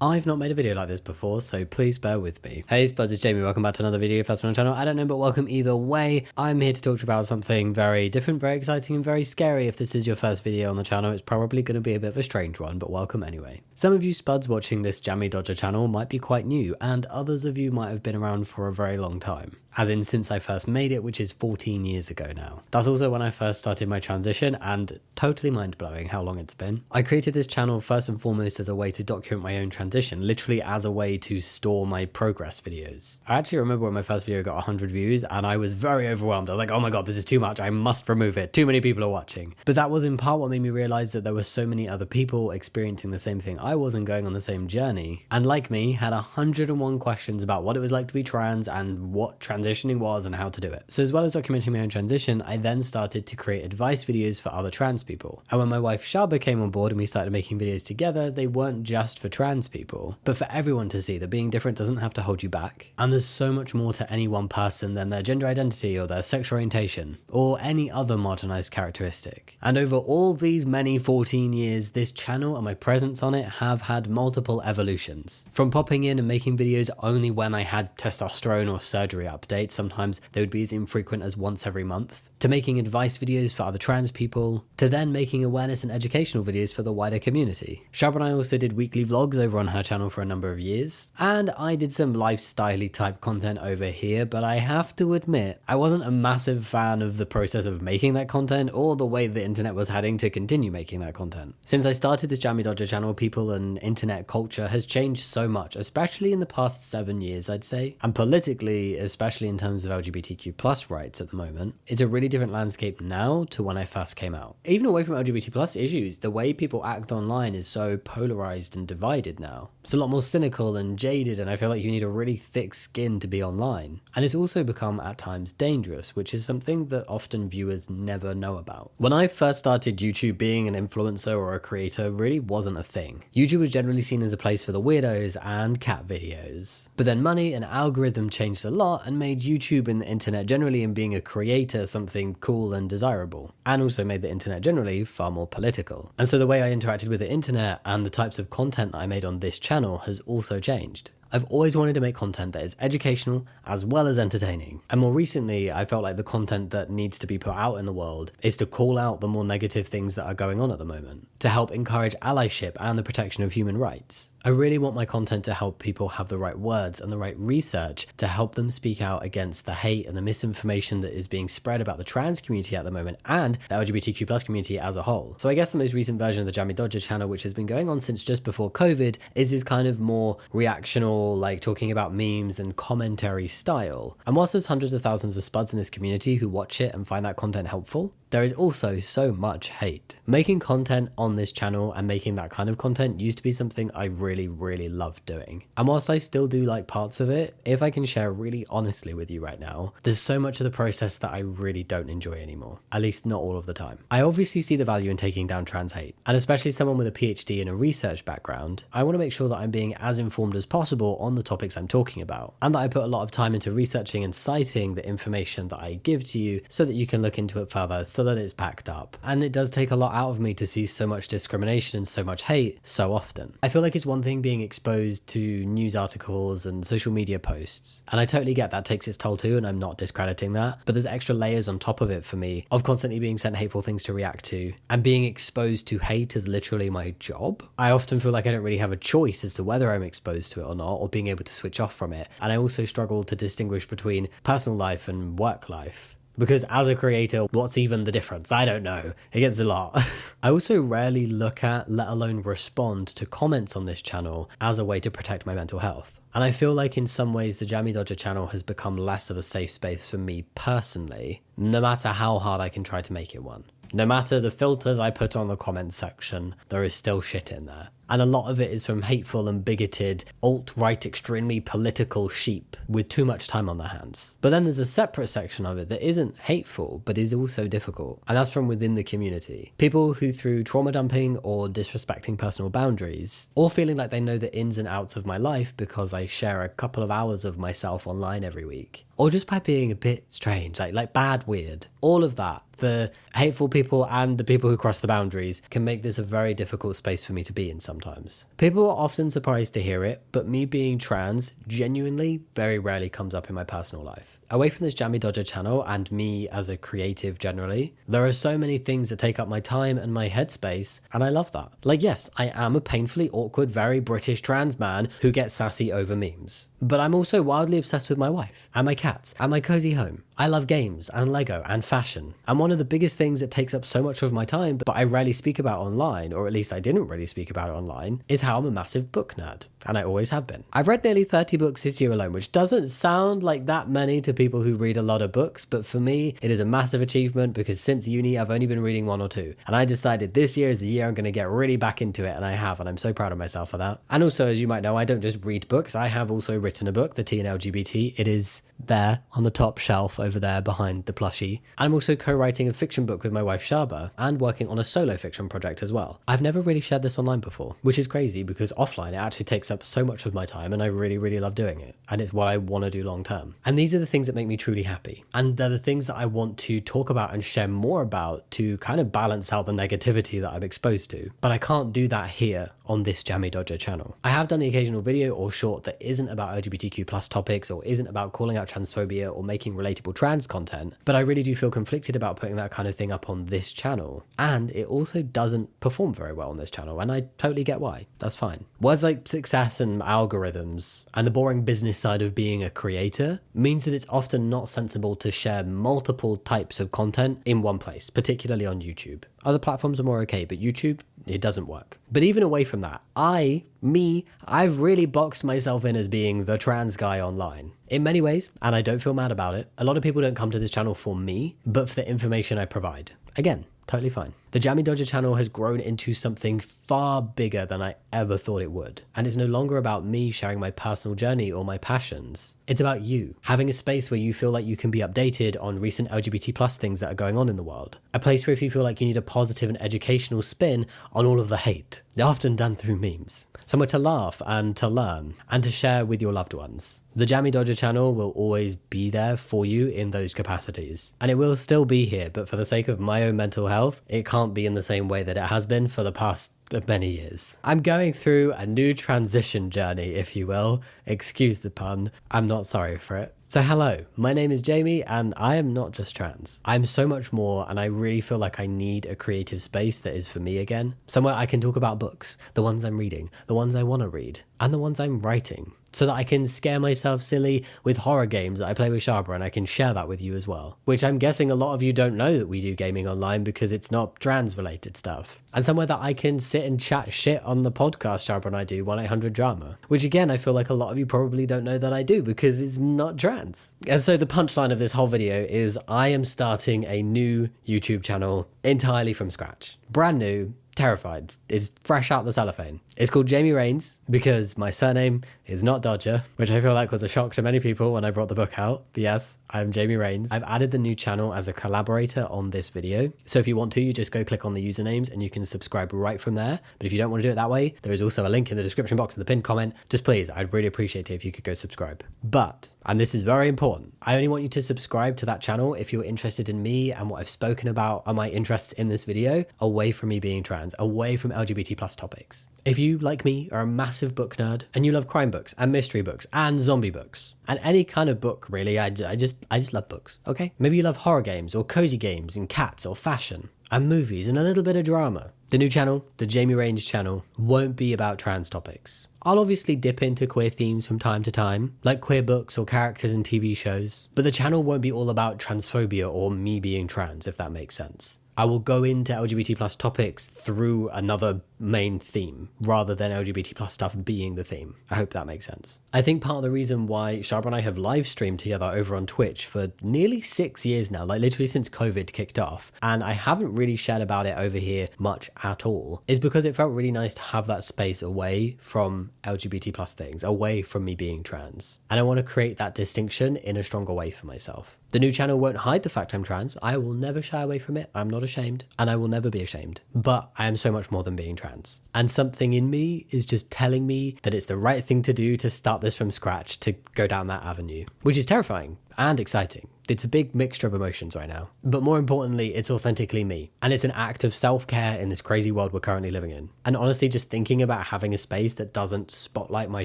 I've not made a video like this before, so please bear with me. Hey Spuds, it's Jamie, welcome back to another video if that's on the channel. I don't know, but welcome either way. I'm here to talk to you about something very different, very exciting, and very scary. If this is your first video on the channel, it's probably going to be a bit of a strange one, but welcome anyway. Some of you Spuds watching this Jammidodger channel might be quite new, and others of you might have been around for a very long time. As in since I first made it, which is 14 years ago now. That's also when I first started my transition, and totally mind-blowing how long it's been. I created this channel first and foremost as a way to document my own transition, literally as a way to store my progress videos. I actually remember when my first video got 100 views and I was very overwhelmed. I was like, oh my god, this is too much, I must remove it, too many people are watching. But that was in part what made me realize that there were so many other people experiencing the same thing I was and going on the same journey, and like me, had 101 questions about what it was like to be trans and what transitioning was and how to do it. So as well as documenting my own transition, I then started to create advice videos for other trans people. And when my wife Shaba came on board and we started making videos together, they weren't just for trans people, but for everyone to see that being different doesn't have to hold you back. And there's so much more to any one person than their gender identity or their sexual orientation or any other marginalized characteristic. And over all these many 14 years, this channel and my presence on it have had multiple evolutions. From popping in and making videos only when I had testosterone or surgery updates, sometimes they would be as infrequent as once every month, to making advice videos for other trans people, to then making awareness and educational videos for the wider community. Shab and I also did weekly vlogs over on her channel for a number of years, and I did some lifestyle-y type content over here, but I have to admit, I wasn't a massive fan of the process of making that content or the way the internet was heading to continue making that content. Since I started this Jammidodger channel, people and internet culture has changed so much, especially in the past 7 years, I'd say, and politically, especially in terms of LGBTQ+ rights at the moment, it's a really different landscape now to when I first came out. Even away from LGBT+ issues, the way people act online is so polarized and divided now. It's a lot more cynical and jaded, and I feel like you need a really thick skin to be online. And it's also become at times dangerous, which is something that often viewers never know about. When I first started YouTube, being an influencer or a creator really wasn't a thing. YouTube was generally seen as a place for the weirdos and cat videos. But then money and algorithm changed a lot and made YouTube and the internet generally and being a creator something cool and desirable, and also made the internet generally far more political. And so the way I interacted with the internet and the types of content that I made on this channel has also changed. I've always wanted to make content that is educational as well as entertaining. And more recently, I felt like the content that needs to be put out in the world is to call out the more negative things that are going on at the moment, to help encourage allyship and the protection of human rights. I really want my content to help people have the right words and the right research to help them speak out against the hate and the misinformation that is being spread about the trans community at the moment and the LGBTQ+ community as a whole. So I guess the most recent version of the Jammidodger channel, which has been going on since just before COVID, is this kind of more reactional, like talking about memes and commentary style. And whilst there's hundreds of thousands of Spuds in this community who watch it and find that content helpful, there is also so much hate. Making content on this channel and making that kind of content used to be something I really loved doing. And whilst I still do like parts of it, if I can share really honestly with you right now, there's so much of the process that I really don't enjoy anymore. At least not all of the time. I obviously see the value in taking down trans hate, and especially someone with a PhD and a research background, I want to make sure that I'm being as informed as possible on the topics I'm talking about, and that I put a lot of time into researching and citing the information that I give to you so that you can look into it further, so that it's backed up. And it does take a lot out of me to see so much discrimination and so much hate so often. I feel like it's one thing being exposed to news articles and social media posts, and I totally get that takes its toll too, and I'm not discrediting that, but there's extra layers on top of it for me of constantly being sent hateful things to react to, and being exposed to hate is literally my job. I often feel like I don't really have a choice as to whether I'm exposed to it or not, or being able to switch off from it. And I also struggle to distinguish between personal life and work life. Because as a creator, what's even the difference? I don't know. It gets a lot. I also rarely look at, let alone respond to comments on this channel as a way to protect my mental health. And I feel like in some ways the Jammidodger channel has become less of a safe space for me personally, no matter how hard I can try to make it one. No matter the filters I put on the comment section, there is still shit in there. And a lot of it is from hateful and bigoted, alt-right, extremely political sheep with too much time on their hands. But then there's a separate section of it that isn't hateful, but is also difficult. And that's from within the community. People who through trauma dumping or disrespecting personal boundaries, or feeling like they know the ins and outs of my life because I share a couple of hours of myself online every week, or just by being a bit strange, like bad weird, all of that, the hateful people and the people who cross the boundaries can make this a very difficult space for me to be in sometimes. sometimes. People are often surprised to hear it, but me being trans genuinely very rarely comes up in my personal life. Away from this Jammidodger channel and me as a creative generally, there are so many things that take up my time and my headspace, and I love that. Like, yes, I am a painfully awkward, very British trans man who gets sassy over memes. But I'm also wildly obsessed with my wife, and my cats, and my cozy home. I love games, and Lego, and fashion. And one of the biggest things that takes up so much of my time, but I rarely speak about online, or at least I didn't really speak about it online, is how I'm a massive book nerd. And I always have been. I've read nearly 30 books this year alone, which doesn't sound like that many to people who read a lot of books, but for me, it is a massive achievement because since uni, I've only been reading 1 or 2. And I decided this year is the year I'm going to get really back into it, and I have, and I'm so proud of myself for that. And also, as you might know, I don't just read books, I have also written a book, The Teen LGBT. It is there on the top shelf over there behind the plushie. And I'm also co-writing a fiction book with my wife Shaba and working on a solo fiction project as well. I've never really shared this online before, which is crazy because offline it actually takes up so much of my time and I really love doing it. And it's what I want to do long term. And these are the things that make me truly happy. And they're the things that I want to talk about and share more about to kind of balance out the negativity that I'm exposed to. But I can't do that here on this Jammidodger channel. I have done the occasional video or short that isn't about LGBTQ plus topics or isn't about calling out transphobia or making relatable trans content, but I really do feel conflicted about putting that kind of thing up on this channel. And it also doesn't perform very well on this channel, and I totally get why. That's fine. Words like success and algorithms and the boring business side of being a creator means that it's often not sensible to share multiple types of content in one place, particularly on YouTube. Other platforms are more okay, but YouTube, it doesn't work. But even away from that, I've really boxed myself in as being the trans guy online. In many ways, and I don't feel mad about it, a lot of people don't come to this channel for me, but for the information I provide. Again, totally fine. The Jammidodger channel has grown into something far bigger than I ever thought it would. And it's no longer about me sharing my personal journey or my passions. It's about you, having a space where you feel like you can be updated on recent LGBT plus things that are going on in the world. A place where if you feel like you need a positive and educational spin on all of the hate, often done through memes. Somewhere to laugh and to learn and to share with your loved ones. The Jammidodger channel will always be there for you in those capacities. And it will still be here, but for the sake of my own mental health, it can't be in the same way that it has been for the past many years. I'm going through a new transition journey, if you will. Excuse the pun. I'm not sorry for it. So hello, my name is Jamie and I am not just trans. I'm so much more, and I really feel like I need a creative space that is for me again. Somewhere I can talk about books, the ones I'm reading, the ones I want to read, and the ones I'm writing. So that I can scare myself silly with horror games that I play with Shaba, and I can share that with you as well. Which I'm guessing a lot of you don't know that we do gaming online because it's not trans related stuff. And somewhere that I can sit and chat shit on the podcast Shaba and I do, 1-800-DRAMA. Which again, I feel like a lot of you probably don't know that I do because it's not trans. And so the punchline of this whole video is I am starting a new YouTube channel entirely from scratch. Brand new. Terrified. It's fresh out the cellophane. It's called Jamie Rains because my surname is not Dodger, which I feel like was a shock to many people when I brought the book out. But yes, I'm Jamie Rains. I've added the new channel as a collaborator on this video. So if you want to, you just go click on the usernames and you can subscribe right from there. But if you don't want to do it that way, there is also a link in the description box of the pinned comment. Just please, I'd really appreciate it if you could go subscribe. But, and this is very important, I only want you to subscribe to that channel if you're interested in me and what I've spoken about and my interests in this video, away from me being trans, away from LGBT plus topics. If you, like me, are a massive book nerd and you love crime books and mystery books and zombie books and any kind of book, really, I just love books, okay? Maybe you love horror games or cozy games and cats or fashion and movies and a little bit of drama. The new channel, the Jamie Rains channel, won't be about trans topics. I'll obviously dip into queer themes from time to time, like queer books or characters in TV shows, but the channel won't be all about transphobia or me being trans, if that makes sense. I will go into LGBT plus topics through another main theme rather than LGBT plus stuff being the theme. I hope that makes sense. I think part of the reason why Shaba and I have live streamed together over on Twitch for nearly 6 years now, like literally since COVID kicked off, and I haven't really shared about it over here much at all, is because it felt really nice to have that space away from LGBT plus things, away from me being trans. And I want to create that distinction in a stronger way for myself. The new channel won't hide the fact I'm trans. I will never shy away from it. I'm not ashamed, and I will never be ashamed. But I am so much more than being trans. trans. And something in me is just telling me that it's the right thing to do to start this from scratch, to go down that avenue, which is terrifying and exciting. It's a big mixture of emotions right now. But more importantly, it's authentically me. And it's an act of self-care in this crazy world we're currently living in. And honestly, just thinking about having a space that doesn't spotlight my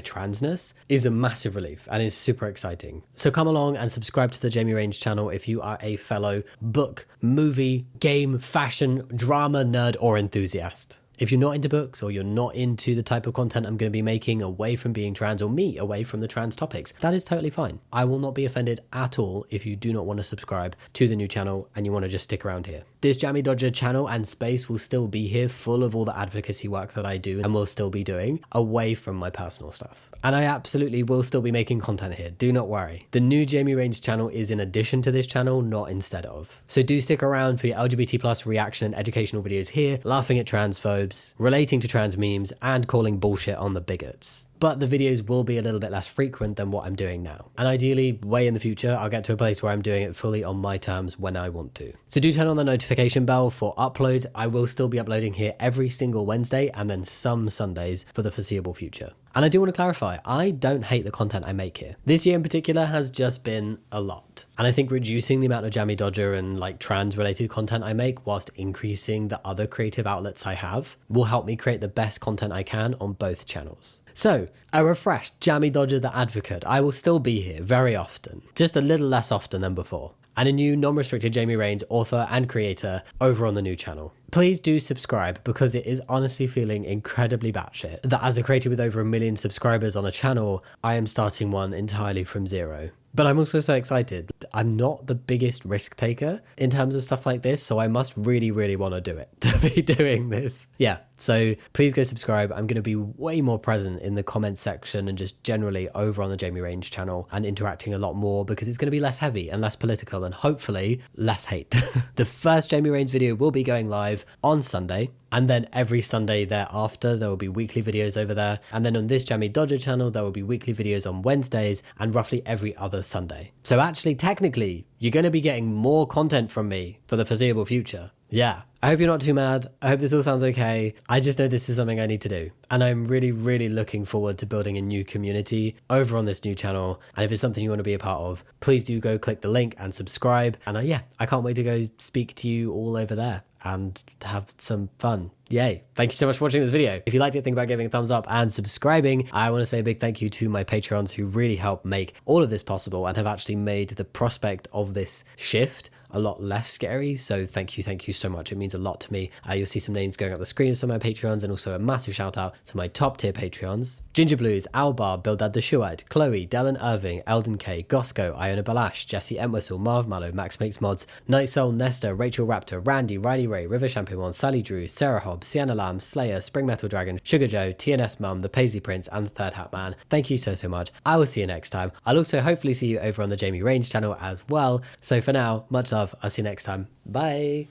transness is a massive relief and is super exciting. So come along and subscribe to the Jamie Range channel if you are a fellow book, movie, game, fashion, drama nerd or enthusiast. If you're not into books or you're not into the type of content I'm going to be making away from being trans, or me away from the trans topics, that is totally fine. I will not be offended at all if you do not want to subscribe to the new channel and you want to just stick around here. This Jammidodger channel and space will still be here, full of all the advocacy work that I do and will still be doing away from my personal stuff. And I absolutely will still be making content here, do not worry. The new Jamie Range channel is in addition to this channel, not instead of. So do stick around for your LGBT+ reaction and educational videos here, laughing at transphobes, relating to trans memes, and calling bullshit on the bigots. But the videos will be a little bit less frequent than what I'm doing now. And ideally, way in the future, I'll get to a place where I'm doing it fully on my terms when I want to. So do turn on the notification bell for uploads. I will still be uploading here every single Wednesday and then some Sundays for the foreseeable future. And I do want to clarify, I don't hate the content I make here. This year in particular has just been a lot. And I think reducing the amount of Jammidodger and like trans related content I make whilst increasing the other creative outlets I have will help me create the best content I can on both channels. So, a refreshed Jammidodger the Advocate. I will still be here very often, just a little less often than before. And a new non-restricted Jamie Rains author and creator over on the new channel. Please do subscribe because it is honestly feeling incredibly batshit that as a creator with over 1 million subscribers on a channel, I am starting one entirely from zero. But I'm also so excited. I'm not the biggest risk taker in terms of stuff like this, so I must really, really want to do it to be doing this. Yeah, so please go subscribe. I'm going to be way more present in the comments section and just generally over on the Jamie Range channel and interacting a lot more because it's going to be less heavy and less political and hopefully less hate. The first Jamie Range video will be going live on Sunday. And then every Sunday thereafter, there will be weekly videos over there. And then on this Jammidodger channel, there will be weekly videos on Wednesdays and roughly every other Sunday. So actually, technically, you're going to be getting more content from me for the foreseeable future. Yeah. I hope you're not too mad. I hope this all sounds okay. I just know this is something I need to do. And I'm really, really looking forward to building a new community over on this new channel. And if it's something you want to be a part of, please do go click the link and subscribe. And yeah, I can't wait to go speak to you all over there and have some fun. Yay. Thank you so much for watching this video. If you liked it, think about giving a thumbs up and subscribing. I want to say a big thank you to my Patreons who really helped make all of this possible and have actually made the prospect of this shift a lot less scary. So thank you so much. It means a lot to me. You'll see some names going up the screen of some of my Patreons, and also a massive shout out to my top tier Patreons: Ginger Blues, Albar, Bildad the Shuite, Chloe, Dylan Irving, Eldon K, Gosco, Iona Balash, Jesse Entwistle, Marv Mallow, Max Makes Mods, Night Soul, Nesta, Rachel Raptor, Randy, Riley Ray, River Champion, Sally Drew, Sarah Hobbs, Sienna Lamb, Slayer, Spring Metal Dragon, Sugar Joe, TNS Mum, The Paisley Prince, and the Third Hat Man. Thank you so much. I will see you next time. I'll also hopefully see you over on the Jamie Range channel as well. So for now, much love. I'll see you next time. Bye.